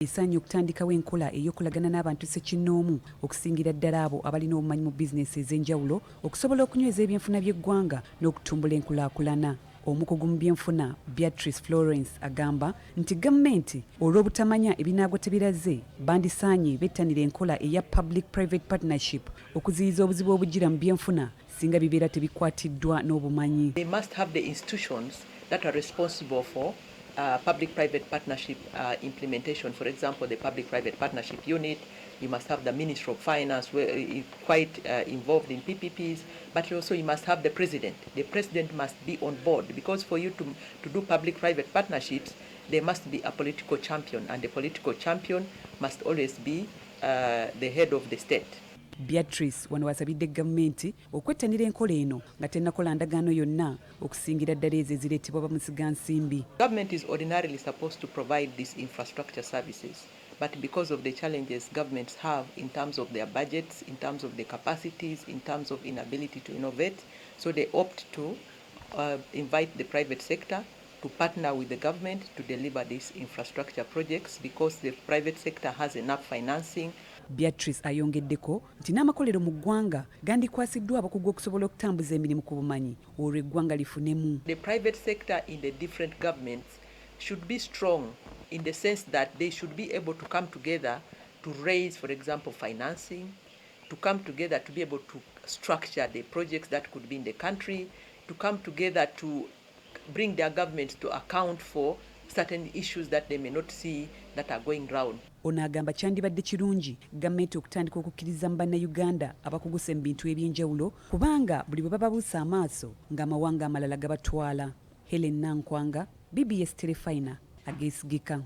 Esaanye okutandikawo enkola ey'okulagana n'abantu ssekinnoomu okusingira ddala abo abalina obumanyi mu bizinesi ez'enjawulo okusobola okunyweza ebyenfuna by'eggwanga n'okutumbula enkulaakulana. Omukugu mu byenfuna Beatrice Florence agamba nti gavumenti olw'obutamanya ebinaago tebiraze bandisaanye bettanira enkola eya public-private partnership okuziyiza obuzibu obugira mu byenfuna singa bibeera tebikwatiddwa n'obumanyi. They must have the institutions that are responsible for public-private partnership implementation. For example, the public-private partnership unit. You must have the Ministry of Finance, where it's quite involved in PPPs, but also you must have the president. The president must be on board, because for you to do public-private partnerships, there must be a political champion, and the political champion must always be the head of the state. Beatrice wano wasabidde gavumenti okwettanira enkola eno nga tennakola ndagaano yonna okusingira ddala ezo ezireetebwa bamusigansimbi. Government is ordinarily supposed to provide these infrastructure services, but because of the challenges governments have in terms of their budgets, in terms of their capacities, in terms of inability to innovate, so they opt to invite the private sector to partner with the government to deliver these infrastructure projects, because the private sector has enough financing. Beatrice ayongeddeko nti n'amakolero mu ggwanga gandikwasiddwa abakugu okusobola okutambuza emirimu ku bumanyi olwo eggwanga lifunemu. The private sector in the different governments should be strong in the sense that they should be able to come together to raise, for example, financing, to come together to be able to structure the projects that could be in the country, to come together to bring their governments to account for certain issues that they may not see that are going round. Ono agamba kyandibadde kirungi gavumenti okutandika okukkiriza mu bannayuganda abakugusa mu bintu eby'enjawulo kubanga buli bwe bababuusa amaaso ng'amawanga amalala gabatwala. Helen Nankwanga, BBS Telefina, ageesigika.